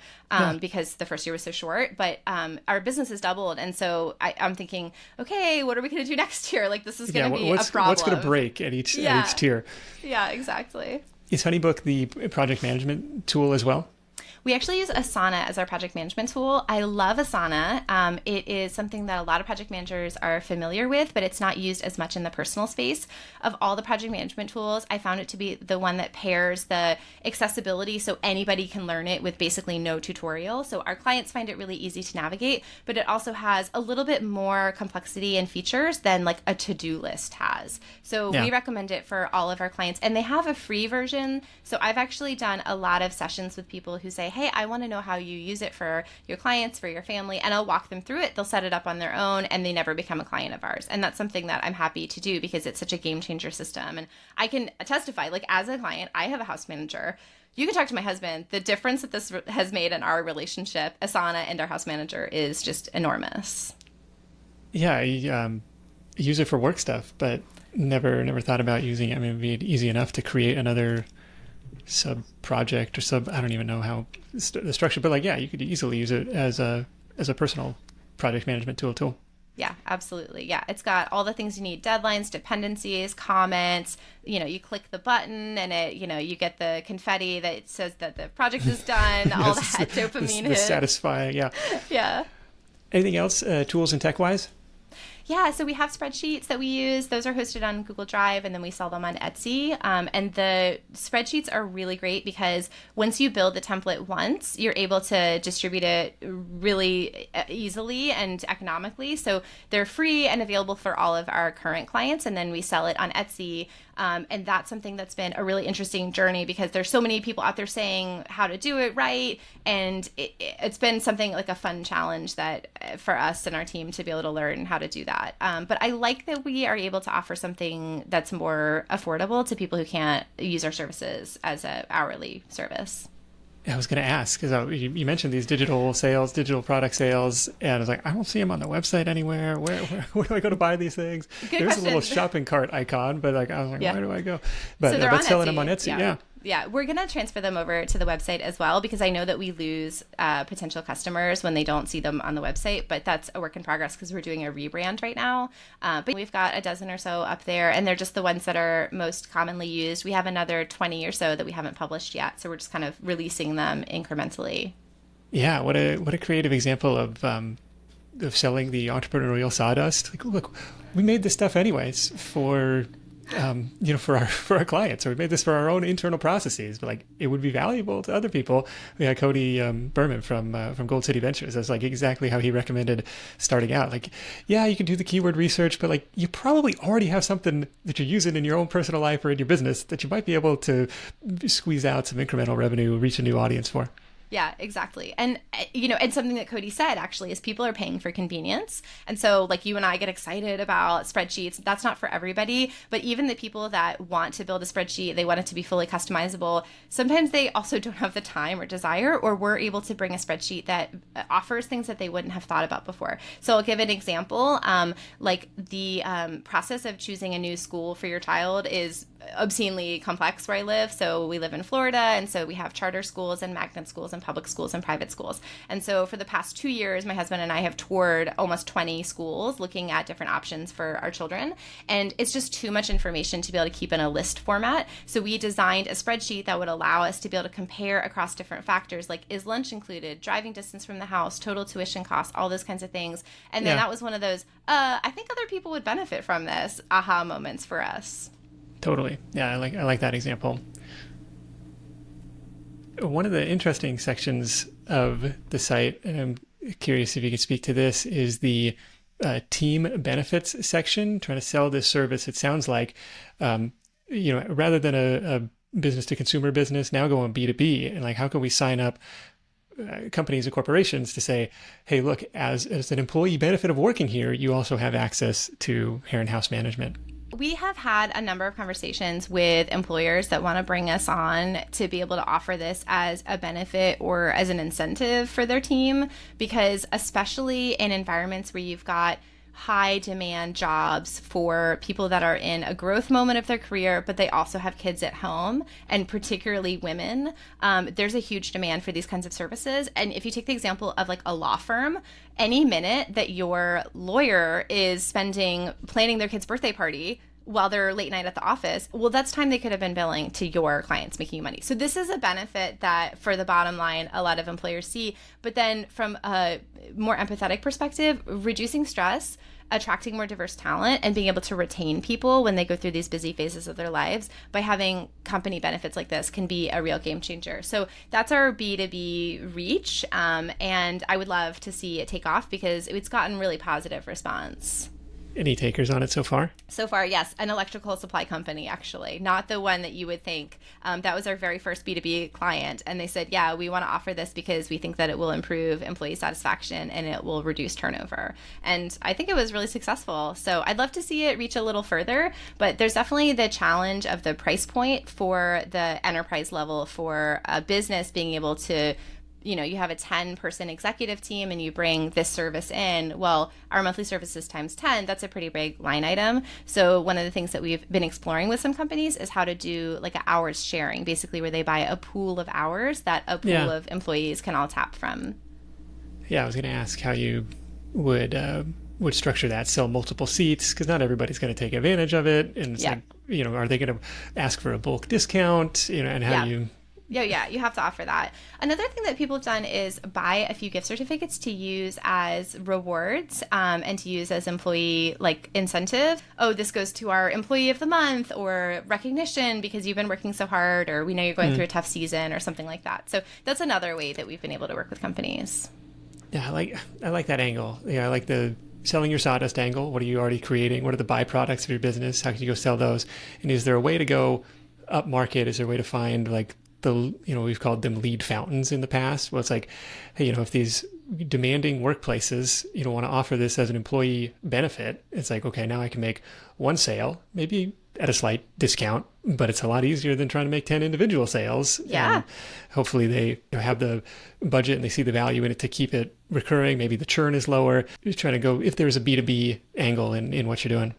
Speaker 1: because the first year was so short, but our business has doubled. And so I'm thinking, okay, what are we going to do next year? Like this is going to be a problem.
Speaker 2: What's going to break at each tier?
Speaker 1: Yeah, exactly.
Speaker 2: Is HoneyBook the project management tool as well?
Speaker 1: We actually use Asana as our project management tool. I love Asana. It is something that a lot of project managers are familiar with, but it's not used as much in the personal space. Of all the project management tools, I found it to be the one that pairs the accessibility so anybody can learn it with basically no tutorial. So our clients find it really easy to navigate, but it also has a little bit more complexity and features than like a to-do list has. So we recommend it for all of our clients, and they have a free version. So I've actually done a lot of sessions with people who say, hey, I want to know how you use it for your clients, for your family, and I'll walk them through it. They'll set it up on their own and they never become a client of ours. And that's something that I'm happy to do because it's such a game changer system. And I can testify, like as a client, I have a house manager. You can talk to my husband. The difference that this has made in our relationship, Asana and our house manager, is just enormous.
Speaker 2: Yeah, I use it for work stuff, but never thought about using it. I mean, it'd be easy enough to create another sub project or I don't even know how the structure, but you could easily use it as a personal project management tool.
Speaker 1: Yeah, absolutely. Yeah, it's got all the things you need: deadlines, dependencies, comments. You click the button and it, you get the confetti that says that the project is done. All that dopamine hit.
Speaker 2: Satisfying. Yeah.
Speaker 1: Yeah.
Speaker 2: Anything else, tools and tech wise?
Speaker 1: Yeah, so we have spreadsheets that we use. Those are hosted on Google Drive, and then we sell them on Etsy. And the spreadsheets are really great because once you build the template once, you're able to distribute it really easily and economically. So they're free and available for all of our current clients, and then we sell it on Etsy. And that's something that's been a really interesting journey because there's so many people out there saying how to do it right. And it's been something like a fun challenge that for us and our team to be able to learn how to do that. But I like that we are able to offer something that's more affordable to people who can't use our services as an hourly service.
Speaker 2: I was going to ask because you mentioned these digital product sales, and I was like, I don't see them on the website anywhere. Where do I go to buy these things? There's a little shopping cart icon, but I was like, where do I go? But
Speaker 1: so they're
Speaker 2: selling
Speaker 1: Etsy.
Speaker 2: them on Etsy,
Speaker 1: Yeah, we're going to transfer them over to the website as well because I know that we lose potential customers when they don't see them on the website, but that's a work in progress because we're doing a rebrand right now. But we've got a dozen or so up there, and they're just the ones that are most commonly used. We have another 20 or so that we haven't published yet, so we're just kind of releasing them incrementally.
Speaker 2: Yeah, what a creative example of selling the entrepreneurial sawdust. Like, look, we made this stuff anyways for for our clients, or we made this for our own internal processes, but like it would be valuable to other people. We had Cody Berman from Gold City Ventures. That's like exactly how he recommended starting out. Like, yeah, you can do the keyword research, but like you probably already have something that you're using in your own personal life or in your business that you might be able to squeeze out some incremental revenue, reach a new audience for.
Speaker 1: Yeah, exactly. And, and something that Cody said actually is people are paying for convenience. And so, like, you and I get excited about spreadsheets. That's not for everybody. But even the people that want to build a spreadsheet, they want it to be fully customizable. Sometimes they also don't have the time or desire, or we're able to bring a spreadsheet that offers things that they wouldn't have thought about before. So, I'll give an example. Like, the process of choosing a new school for your child is obscenely complex where I live. So we live in Florida, and so we have charter schools and magnet schools and public schools and private schools. And so for the past 2 years, my husband and I have toured almost 20 schools looking at different options for our children. And it's just too much information to be able to keep in a list format. So we designed a spreadsheet that would allow us to be able to compare across different factors, like is lunch included, driving distance from the house, total tuition costs, all those kinds of things. And then that was one of those, I think other people would benefit from this aha moments for us.
Speaker 2: Totally. Yeah, I like that example. One of the interesting sections of the site, and I'm curious if you could speak to this, is the team benefits section. Trying to sell this service, it sounds like, rather than a business to consumer business, now going B2B, and like how can we sign up companies and corporations to say, hey, look, as an employee benefit of working here, you also have access to Heron House Management.
Speaker 1: We have had a number of conversations with employers that want to bring us on to be able to offer this as a benefit or as an incentive for their team, because especially in environments where you've got high demand jobs for people that are in a growth moment of their career, but they also have kids at home, and particularly women, there's a huge demand for these kinds of services. And if you take the example of like a law firm, any minute that your lawyer is planning their kid's birthday party while they're late night at the office, well, that's time they could have been billing to your clients, making you money. So this is a benefit that, for the bottom line, a lot of employers see. But then from a more empathetic perspective, reducing stress, attracting more diverse talent, and being able to retain people when they go through these busy phases of their lives by having company benefits like this can be a real game changer. So that's our B2B reach. And I would love to see it take off because it's gotten really positive response.
Speaker 2: Any takers on it so far?
Speaker 1: So far, yes. An electrical supply company, actually. Not the one that you would think. That was our very first B2B client. And they said, yeah, we want to offer this because we think that it will improve employee satisfaction and it will reduce turnover. And I think it was really successful. So I'd love to see it reach a little further. But there's definitely the challenge of the price point for the enterprise level for a business being able to, you have a 10-person executive team and you bring this service in. Well, our monthly services times 10, that's a pretty big line item. So one of the things that we've been exploring with some companies is how to do like an hours sharing, basically where they buy a pool of hours that a pool of employees can all tap from.
Speaker 2: Yeah, I was going to ask how you would structure that, sell multiple seats, because not everybody's going to take advantage of it. And it's like, are they going to ask for a bulk discount, and how do you...
Speaker 1: Yeah, you have to offer that. Another thing that people have done is buy a few gift certificates to use as rewards and to use as employee like incentive. Oh, this goes to our employee of the month, or recognition because you've been working so hard, or we know you're going through a tough season, or something like that. So that's another way that we've been able to work with companies.
Speaker 2: Yeah, I like that angle. Yeah, I like the selling your sawdust angle. What are you already creating? What are the byproducts of your business? How can you go sell those? And is there a way to go up market? Is there a way to find like we've called them lead fountains in the past. Well, it's like, hey, if these demanding workplaces, want to offer this as an employee benefit, it's like, okay, now I can make one sale, maybe at a slight discount, but it's a lot easier than trying to make 10 individual sales.
Speaker 1: Yeah.
Speaker 2: And hopefully they have the budget and they see the value in it to keep it recurring. Maybe the churn is lower. You're trying to go, if there's a B2B angle in what you're doing.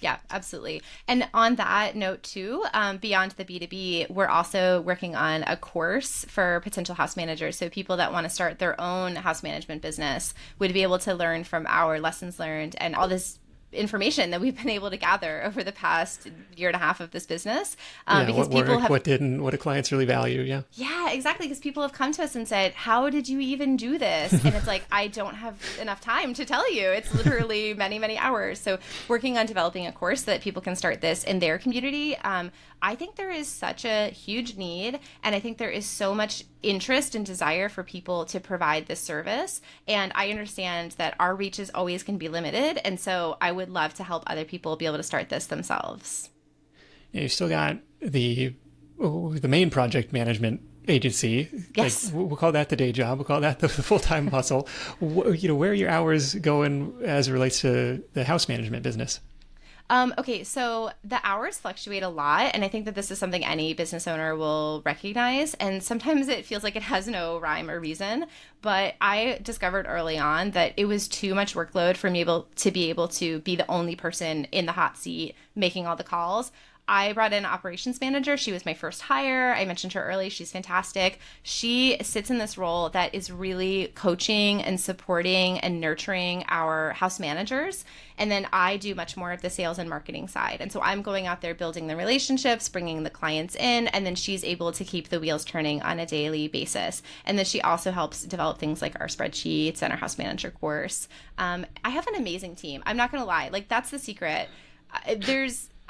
Speaker 1: Yeah, absolutely. And on that note too, beyond the B2B, we're also working on a course for potential house managers. So people that want to start their own house management business would be able to learn from our lessons learned and all this information that we've been able to gather over the past year and a half of this business.
Speaker 2: Yeah,
Speaker 1: Because
Speaker 2: what
Speaker 1: people
Speaker 2: worked,
Speaker 1: have,
Speaker 2: what didn't, what do clients really value? Yeah.
Speaker 1: yeah, exactly. Because people have come to us and said, how did you even do this? And it's like, I don't have enough time to tell you. It's literally many, many hours. So working on developing a course so that people can start this in their community, I think there is such a huge need. And I think there is so much interest and desire for people to provide this service. And I understand that our reach is always going to be limited. And so I would love to help other people be able to start this themselves.
Speaker 2: Yeah, you've still got the main project management agency.
Speaker 1: Yes.
Speaker 2: Like, we'll call that the day job. We'll call that the full-time hustle. Where are your hours going as it relates to the house management business?
Speaker 1: Okay, so the hours fluctuate a lot, and I think that this is something any business owner will recognize. And sometimes it feels like it has no rhyme or reason. But I discovered early on that it was too much workload for me to be able to be the only person in the hot seat making all the calls. I brought in an operations manager. She was my first hire. I mentioned her early. She's fantastic. She sits in this role that is really coaching and supporting and nurturing our house managers. And then I do much more of the sales and marketing side. And so I'm going out there building the relationships, bringing the clients in, and then she's able to keep the wheels turning on a daily basis. And then she also helps develop things like our spreadsheets and our house manager course. I have an amazing team. I'm not going to lie. Like, that's the secret.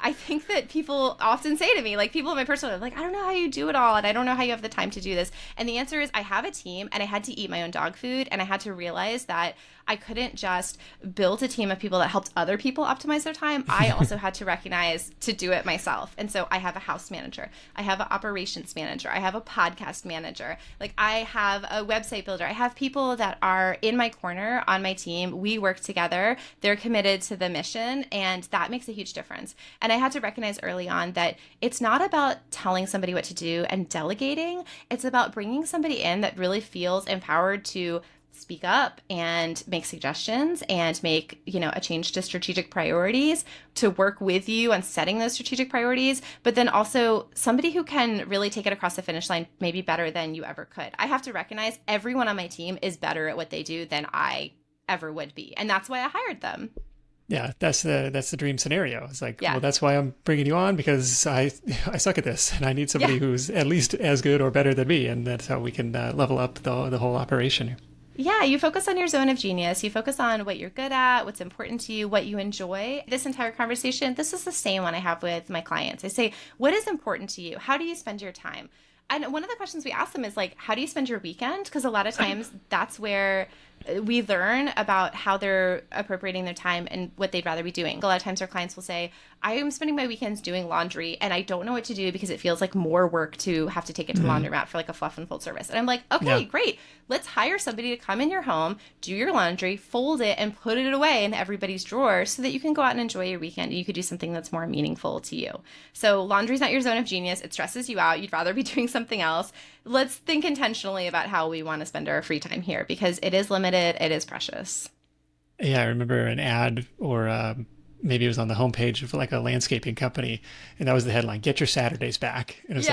Speaker 1: I think that people often say to me, like people in my personal life, like, I don't know how you do it all, and I don't know how you have the time to do this. And the answer is I have a team, and I had to eat my own dog food, and I had to realize that I couldn't just build a team of people that helped other people optimize their time. I also had to recognize to do it myself. And so I have a house manager, I have an operations manager, I have a podcast manager, like I have a website builder. I have people that are in my corner on my team. We work together. They're committed to the mission, and that makes a huge difference. And I had to recognize early on that it's not about telling somebody what to do and delegating. It's about bringing somebody in that really feels empowered to speak up and make suggestions and make, a change to strategic priorities, to work with you on setting those strategic priorities, but then also somebody who can really take it across the finish line maybe better than you ever could. I have to recognize everyone on my team is better at what they do than I ever would be. And that's why I hired them.
Speaker 2: Yeah, that's the dream scenario. It's like,
Speaker 1: Yeah.
Speaker 2: well, that's why I'm bringing you on, because I suck at this, and I need somebody who's at least as good or better than me, and that's how we can level up the whole operation.
Speaker 1: Yeah, you focus on your zone of genius. You focus on what you're good at, what's important to you, what you enjoy. This entire conversation, this is the same one I have with my clients. I say, what is important to you? How do you spend your time? And one of the questions we ask them is like, how do you spend your weekend? Because a lot of times that's where we learn about how they're appropriating their time and what they'd rather be doing. A lot of times our clients will say, I am spending my weekends doing laundry and I don't know what to do because it feels like more work to have to take it to the laundromat for like a fluff and fold service. And I'm like, okay, great. Let's hire somebody to come in your home, do your laundry, fold it, and put it away in everybody's drawer so that you can go out and enjoy your weekend and you could do something that's more meaningful to you. So laundry's not your zone of genius. It stresses you out. You'd rather be doing something else. Let's think intentionally about how we want to spend our free time here, because it is limited. It is precious.
Speaker 2: Yeah, I remember an ad, or maybe it was on the homepage of like a landscaping company, and that was the headline: "Get your Saturdays back." And it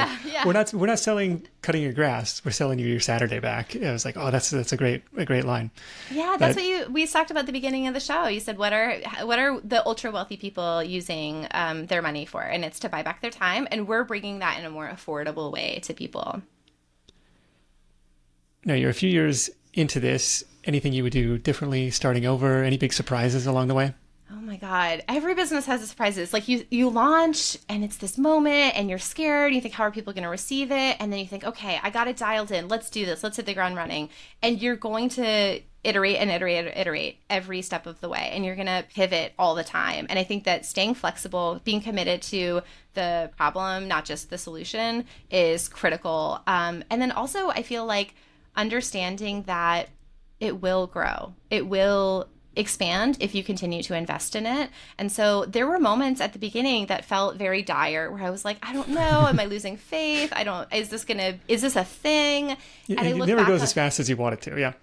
Speaker 2: was we're not selling cutting your grass. We're selling you your Saturday back. And I was like, oh, that's a great line.
Speaker 1: Yeah, that's what we talked about at the beginning of the show. You said, what are the ultra wealthy people using their money for? And it's to buy back their time, and we're bringing that in a more affordable way to people.
Speaker 2: Now, you're a few years into this. Anything you would do differently, starting over? Any big surprises along the way?
Speaker 1: Oh my God. Every business has surprises. Like you launch and it's this moment and you're scared. You think, how are people going to receive it? And then you think, okay, I got it dialed in. Let's do this. Let's hit the ground running. And you're going to iterate and iterate every step of the way. And you're going to pivot all the time. And I think that staying flexible, being committed to the problem, not just the solution, is critical. And then also I feel like understanding that it will grow. It will expand if you continue to invest in it. And so there were moments at the beginning that felt very dire where I was like, I don't know, am I losing faith? Is this a thing?
Speaker 2: And
Speaker 1: I
Speaker 2: it never goes as fast as you want it to. Yeah.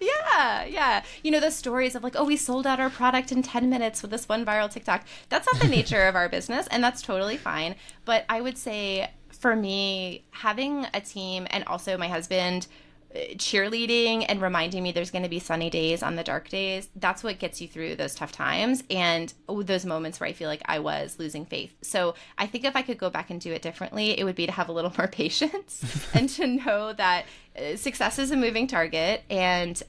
Speaker 1: Yeah. The stories of like, oh, we sold out our product in 10 minutes with this one viral TikTok. That's not the nature of our business, and that's totally fine. But I would say for me, having a team and also my husband cheerleading and reminding me there's going to be sunny days on the dark days, that's what gets you through those tough times and those moments where I feel like I was losing faith. So I think if I could go back and do it differently, it would be to have a little more patience and to know that success is a moving target, and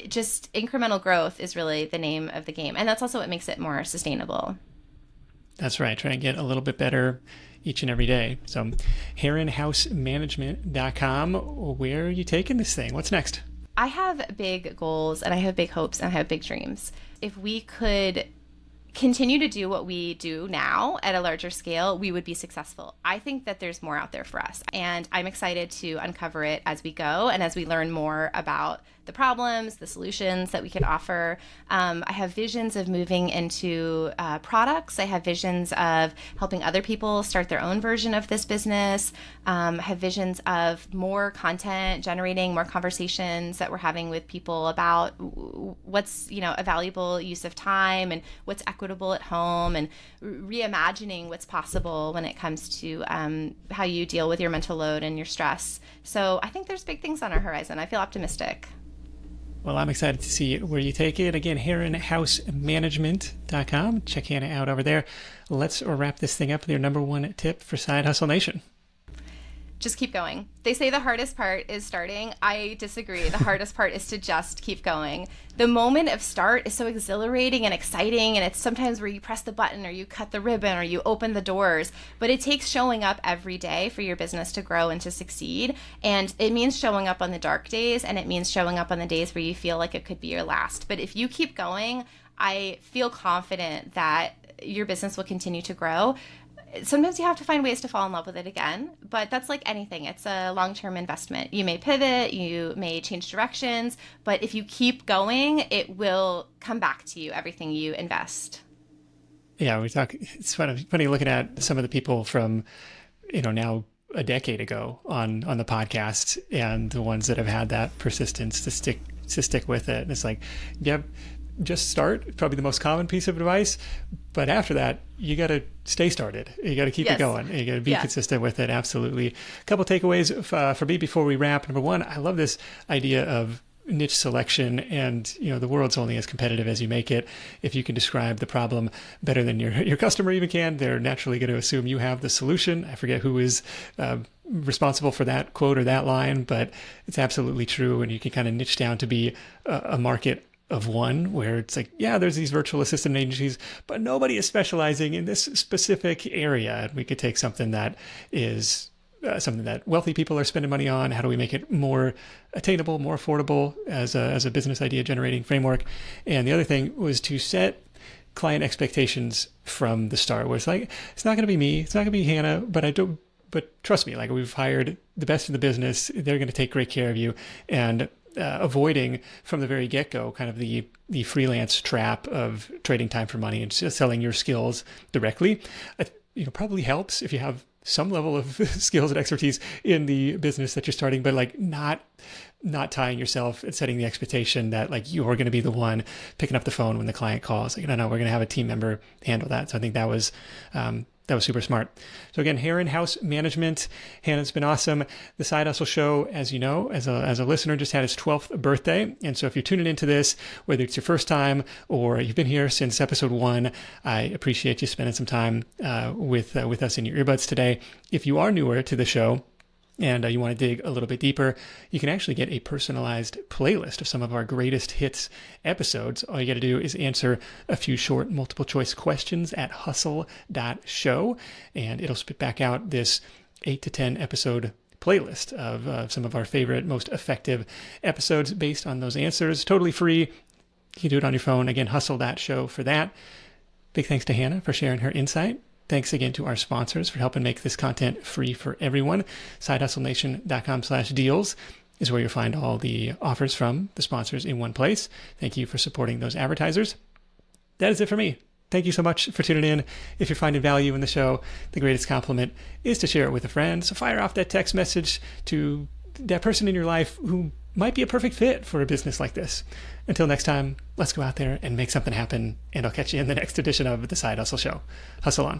Speaker 1: just incremental growth is really the name of the game. And that's also what makes it more sustainable.
Speaker 2: That's right. Try and get a little bit better each and every day. So heronhousemanagement.com. Where are you taking this thing? What's next?
Speaker 1: I have big goals and I have big hopes and I have big dreams. If we could continue to do what we do now at a larger scale, we would be successful. I think that there's more out there for us, and I'm excited to uncover it as we go and as we learn more about the problems, the solutions that we could offer. I have visions of moving into products. I have visions of helping other people start their own version of this business. I have visions of more content, generating more conversations that we're having with people about what's, a valuable use of time and what's equitable at home, and reimagining what's possible when it comes to how you deal with your mental load and your stress. So I think there's big things on our horizon. I feel optimistic.
Speaker 2: Well, I'm excited to see where you take it. Again, heronhousemanagement.com. Check Hannah out over there. Let's wrap this thing up with your number one tip for Side Hustle Nation.
Speaker 1: Just keep going. They say the hardest part is starting. I disagree. The hardest part is to just keep going. The moment of start is so exhilarating and exciting, and it's sometimes where you press the button or you cut the ribbon or you open the doors, but it takes showing up every day for your business to grow and to succeed. And it means showing up on the dark days, and it means showing up on the days where you feel like it could be your last. But if you keep going, I feel confident that your business will continue to grow. Sometimes you have to find ways to fall in love with it again, but that's like anything. It's a long-term investment. You may pivot, you may change directions, but if you keep going, it will come back to you, everything you invest.
Speaker 2: Yeah, it's funny looking at some of the people from, now a decade ago on the podcast, and the ones that have had that persistence to stick with it. And it's like, yeah, just start, probably the most common piece of advice. But after that, you got to stay started. You got to keep it going. You got to be consistent with it. Absolutely. A couple takeaways for me before we wrap. Number one, I love this idea of niche selection, and the world's only as competitive as you make it. If you can describe the problem better than your customer even can, they're naturally going to assume you have the solution. I forget who is responsible for that quote or that line, but it's absolutely true. And you can kind of niche down to be a market of one, where it's like, yeah, there's these virtual assistant agencies, but nobody is specializing in this specific area. And we could take something that is something that wealthy people are spending money on. How do we make it more attainable, more affordable as a business idea generating framework? And the other thing was to set client expectations from the start, where it's like, it's not going to be me, it's not going to be Hannah, but trust me, like, we've hired the best in the business. They're going to take great care of you. And avoiding from the very get-go kind of the freelance trap of trading time for money and just selling your skills directly, probably helps if you have some level of skills and expertise in the business that you're starting, but like not tying yourself and setting the expectation that like you're going to be the one picking up the phone when the client calls. Like, no, we're going to have a team member handle that. So I think that was super smart. So again, Heron House Management. Hannah's been awesome. The Side Hustle Show, as you know, as a listener, just had its 12th birthday. And so if you're tuning into this, whether it's your first time or you've been here since episode 1, I appreciate you spending some time with us in your earbuds today. If you are newer to the show, and you want to dig a little bit deeper, you can actually get a personalized playlist of some of our greatest hits episodes. All you got to do is answer a few short multiple choice questions at hustle.show, and it'll spit back out this 8 to 10 episode playlist of some of our favorite, most effective episodes based on those answers. Totally free. You can do it on your phone. Again, hustle.show for that. Big thanks to Hannah for sharing her insight. Thanks again to our sponsors for helping make this content free for everyone. SideHustleNation.com/deals is where you'll find all the offers from the sponsors in one place. Thank you for supporting those advertisers. That is it for me. Thank you so much for tuning in. If you're finding value in the show, the greatest compliment is to share it with a friend. So fire off that text message to that person in your life who might be a perfect fit for a business like this. Until next time, let's go out there and make something happen, and I'll catch you in the next edition of The Side Hustle Show. Hustle on.